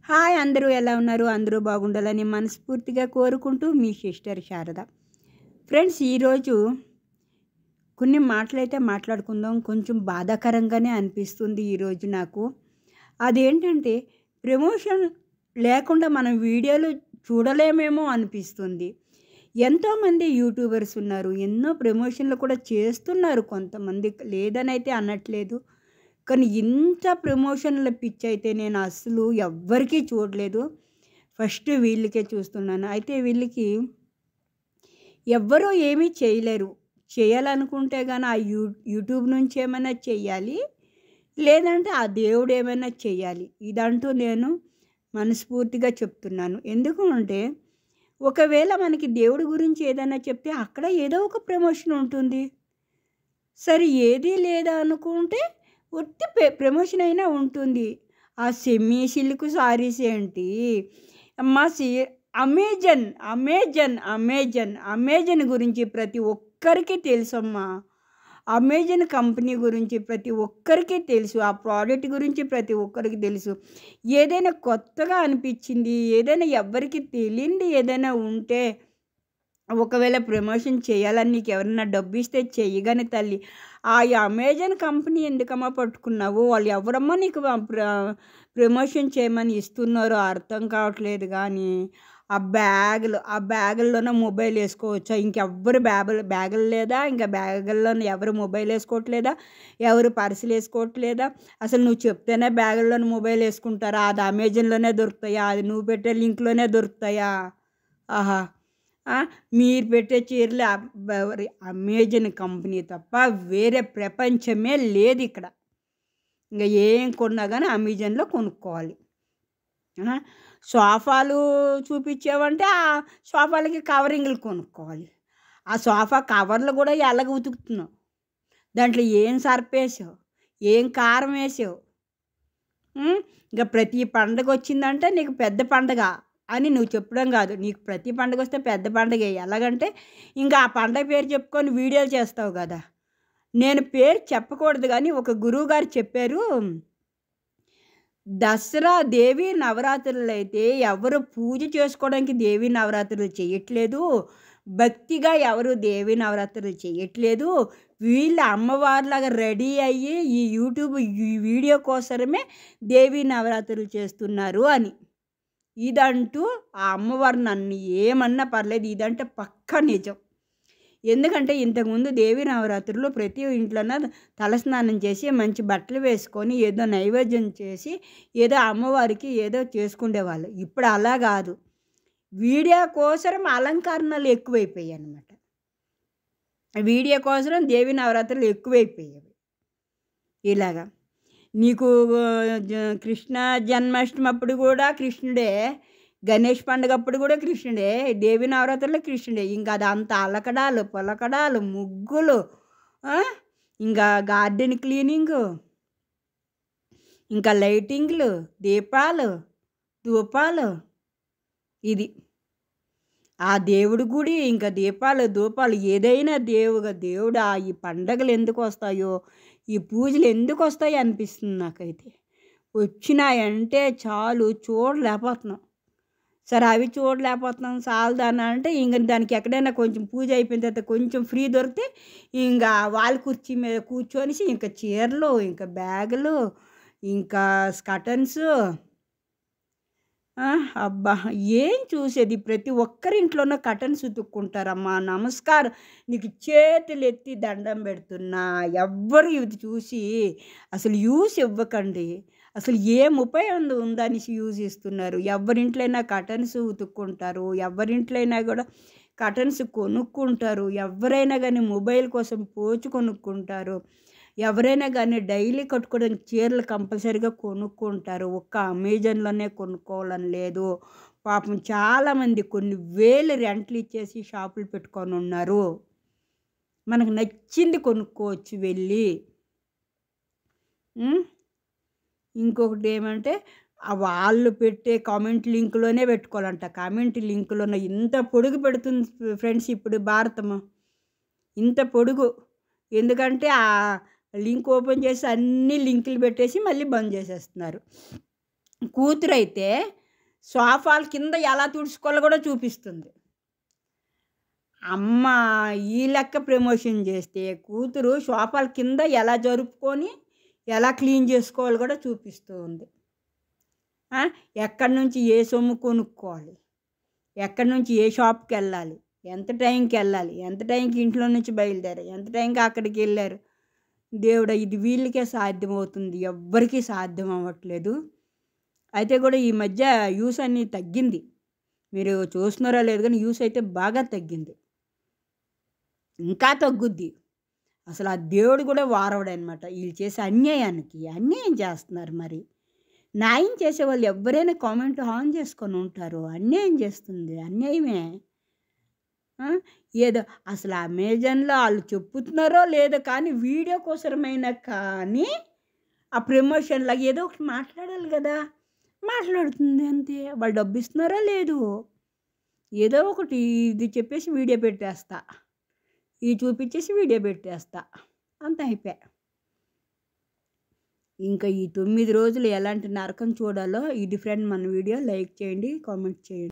Hi అందరూ ఎలా ఉన్నారు? అందరూ బాగుండాలని మనస్ఫూర్తిగా కోరుకుంటూ మీ సిస్టర్ శారద. ఫ్రెండ్స్, ఈరోజు కొన్ని మాటలైతే మాట్లాడుకుందాం. కొంచెం బాధాకరంగానే అనిపిస్తుంది ఈరోజు నాకు. అదేంటంటే ప్రమోషన్ లేకుండా మనం వీడియోలు చూడలేమేమో అనిపిస్తుంది. ఎంతోమంది యూట్యూబర్స్ ఉన్నారు. ఎన్నో ప్రమోషన్లు కూడా చేస్తున్నారు కొంతమంది. లేదనైతే అనట్లేదు. కానీ ఇంత ప్రమోషన్ల పిచ్చయితే నేను అస్సలు ఎవ్వరికీ చూడలేదు. ఫస్ట్ వీళ్ళకే చూస్తున్నాను. అయితే వీళ్ళకి ఎవ్వరూ ఏమీ చేయలేరు. చేయాలనుకుంటే గాని ఆ యూట్యూబ్ నుంచి ఏమైనా చెయ్యాలి. లేదంటే ఆ దేవుడు ఏమైనా చెయ్యాలి. ఇదంటూ నేను మనస్ఫూర్తిగా చెప్తున్నాను. ఎందుకు అంటే ఒకవేళ మనకి దేవుడి గురించి ఏదైనా చెప్తే అక్కడ ఏదో ఒక ప్రమోషన్ ఉంటుంది. సరే ఏదీ లేదా అనుకుంటే ఉత్తి ప్రమోషన్ అయినా ఉంటుంది. ఆ సెమీ సిల్క్ సారీస్ ఏంటి అమ్మా అమెజాన్ గురించి ప్రతి ఒక్కరికి తెలుసమ్మా. అమెజాన్ కంపెనీ గురించి ప్రతి ఒక్కరికి తెలుసు. ఆ ప్రోడక్ట్ గురించి ప్రతి ఒక్కరికి తెలుసు. ఏదైనా కొత్తగా అనిపించింది, ఏదైనా ఎవ్వరికి తెలియంది ఏదైనా ఉంటే ఒకవేళ ప్రమోషన్ చేయాలని నీకు ఎవరన్నా డబ్బు ఇస్తే చెయ్యగానే తల్లి. ఆ అమెజాన్ కంపెనీ ఎందుకమ్మా పట్టుకున్నావు? వాళ్ళు ఎవరమ్మా నీకు ప్రమోషన్ చేయమని ఇస్తున్నారో అర్థం కావట్లేదు. కానీ ఆ బ్యాగుల్లోనే మొబైల్ వేసుకోవచ్చా? ఇంకెవ్వరు బ్యాగులు లేదా? ఇంకా బ్యాగుల్లోనే ఎవరు మొబైల్ వేసుకోవట్లేదా? ఎవరు పర్సులు వేసుకోవట్లేదా? అసలు నువ్వు చెప్తేనే బ్యాగుల్లోనే మొబైల్ వేసుకుంటారా? అది అమెజాన్లోనే దొరుకుతాయా? అది నువ్వు పెట్టే లింక్లోనే దొరుకుతాయా? ఆహా! మీరు పెట్టే చీరలు అమెజాన్ కంపెనీ తప్ప వేరే ప్రపంచమే లేదు ఇక్కడ. ఇంకా ఏం కొన్నా కానీ అమెజాన్లో కొనుక్కోవాలి. సోఫాలు చూపించావంటే ఆ సోఫాలకి కవరింగ్లు కొనుక్కోవాలి. ఆ సోఫా కవర్లు కూడా ఎలాగ ఉతుకుతున్నావు? దాంట్లో ఏం సర్పేసావు? ఏం కారం వేసావు? ఇంకా ప్రతి పండగ వచ్చిందంటే నీకు పెద్ద పండగ అని నువ్వు చెప్పడం కాదు. నీకు ప్రతి పండుగ వస్తే పెద్ద పండగే. ఎలాగంటే ఇంకా ఆ పండగ పేరు చెప్పుకొని వీడియోలు చేస్తావు కదా. నేను పేరు చెప్పకూడదు కానీ ఒక గురువుగారు చెప్పారు, దసరా దేవీ నవరాత్రులు అయితే ఎవరు పూజ చేసుకోవడానికి దేవీ నవరాత్రులు చేయట్లేదు. భక్తిగా ఎవరు దేవీ నవరాత్రులు చేయట్లేదు. వీళ్ళ అమ్మవారిలాగా రెడీ అయ్యి ఈ యూట్యూబ్ వీడియో కోసమే దేవీ నవరాత్రులు చేస్తున్నారు అని. ఇదంటూ ఆ అమ్మవారు నన్ను ఏమన్నా పర్లేదు, ఇదంటే పక్కా నిజం. ఎందుకంటే ఇంతకుముందు దేవీ నవరాత్రులు ప్రతి ఇంట్లోన తలస్నానం చేసి మంచి బట్టలు వేసుకొని ఏదో నైవేద్యం చేసి ఏదో అమ్మవారికి ఏదో చేసుకునేవాళ్ళు. ఇప్పుడు అలా కాదు. వీడియో కోసం అలంకరణలు ఎక్కువైపోయాయి అన్నమాట. వీడియో కోసం దేవీ నవరాత్రులు ఎక్కువైపోయాయి. ఇలాగా నీకు కృష్ణ జన్మాష్టమి అప్పుడు కూడా కృష్ణుడే, గణేష్ పండుగ అప్పుడు కూడా కృష్ణుడే, దేవి నవరాత్రుల్లో కృష్ణుడే. ఇంకా అదంతా అలకడాలు పొలకడాలు ముగ్గులు, ఇంకా గార్డెన్ క్లీనింగు, ఇంకా లైటింగ్లు, దీపాలు, ధూపాలు. ఇది ఆ దేవుడి గుడి, ఇంకా దీపాలు ధూపాలు. ఏదైనా దేవుడా ఈ పండగలు ఎందుకు వస్తాయో, ఈ పూజలు ఎందుకు వస్తాయో అనిపిస్తుంది నాకైతే. వచ్చినాయంటే చాలు, చూడలేకపోతున్నాం. సరే అవి చూడలేకపోతున్నాం చాలదాని అంటే ఇంక దానికి ఎక్కడైనా కొంచెం పూజ అయిపోయిన తర్వాత కొంచెం ఫ్రీ దొరికితే ఇంకా వాళ్ళ కుర్చీ మీద కూర్చొని ఇంకా చీరలు, ఇంకా బ్యాగులు, ఇంకా స్కర్టన్స్. అబ్బా! ఏం చూసేది? ప్రతి ఒక్కరింట్లోనూ కర్టన్స్ ఉతుక్కుంటారమ్మా. నమస్కారం, నీకు చేతులెత్తి దండం పెడుతున్నా. ఎవ్వరు ఇది చూసి అసలు యూస్ ఇవ్వకండి. అసలు ఏం ఉపయోగం ఉందని యూజ్ ఇస్తున్నారు? ఎవరింట్లో అయినా కర్టన్స్ ఉతుక్కుంటారు. ఎవరింట్లో అయినా కూడా కర్టన్స్ కొనుక్కుంటారు. ఎవరైనా కానీ మొబైల్ కోసం పోచు కొనుక్కుంటారు. ఎవరైనా కానీ డైలీ కట్టుకోవడానికి చీరలు కంపల్సరీగా కొనుక్కుంటారు. ఒక్క అమెజాన్లోనే కొనుక్కోవాలని లేదు. పాపం చాలామంది కొన్ని వేలు రెంట్లు ఇచ్చేసి షాపులు పెట్టుకొని ఉన్నారు. మనకు నచ్చింది కొనుక్కోవచ్చు వెళ్ళి. ఇంకొకటి ఏమంటే వాళ్ళు పెట్టే కామెంట్ లింక్లోనే పెట్టుకోవాలంట. కామెంట్ లింక్లోనే ఇంత పొడుగు పెడుతుంది ఫ్రెండ్స్ ఇప్పుడు భారతము. ఇంత పొడుగు. ఎందుకంటే ఆ లింక్ ఓపెన్ చేసి అన్ని లింకులు పెట్టేసి మళ్ళీ బంద్ చేసేస్తున్నారు. కూతురైతే సోఫాల కింద ఎలా తుడుచుకోవాలో కూడా చూపిస్తుంది. అమ్మ ఈ లెక్క ప్రమోషన్ చేస్తే కూతురు సోఫాల కింద ఎలా జరుపుకొని ఎలా క్లీన్ చేసుకోవాలో కూడా చూపిస్తూ ఉంది. ఎక్కడి నుంచి ఏ సొమ్ము కొనుక్కోవాలి, ఎక్కడి నుంచి ఏ షాప్కి వెళ్ళాలి, ఎంత టైంకి వెళ్ళాలి, ఎంత టైంకి ఇంట్లో నుంచి బయలుదేరారు, ఎంత టైంకి అక్కడికి వెళ్ళారు. దేవుడా, ఇది వీళ్ళకే సాధ్యమవుతుంది, ఎవ్వరికీ సాధ్యం అవ్వట్లేదు. అయితే కూడా ఈ మధ్య యూస్ అన్నీ తగ్గింది. మీరు చూస్తున్నారో లేదు కానీ యూస్ అయితే బాగా తగ్గింది, ఇంకా తగ్గుద్ది. అసలు ఆ దేవుడు కూడా వారవడనమాట. వీళ్ళు చేసే అన్యాయానికి అన్యాయం చేస్తున్నారు. మరి న్యాయం చేసేవాళ్ళు ఎవరైనా కామెంట్ ఆన్ చేసుకొని ఉంటారు. అన్యాయం చేస్తుంది అన్యాయమే. ఏదో అసలు అమెజాన్లో వాళ్ళు చెప్పుతున్నారో లేదో కానీ వీడియో కోసమైనా కానీ ఆ ప్రమోషన్లో ఏదో ఒకటి మాట్లాడాలి కదా, మాట్లాడుతుంది అంతే. వాళ్ళు డబ్బు ఇస్తున్నారో లేదు, ఏదో ఒకటి ఇది చెప్పేసి వీడియో పెట్టేస్తా, ఇది చూపించేసి వీడియో పెట్టేస్తా, అంత అయిపోయా. ఇంకా ఈ 9 రోజులు ఎలాంటి నరకం చూడాలో ఇది ఫ్రెండ్ మన వీడియో లైక్ చేయండి, కామెంట్ చేయండి.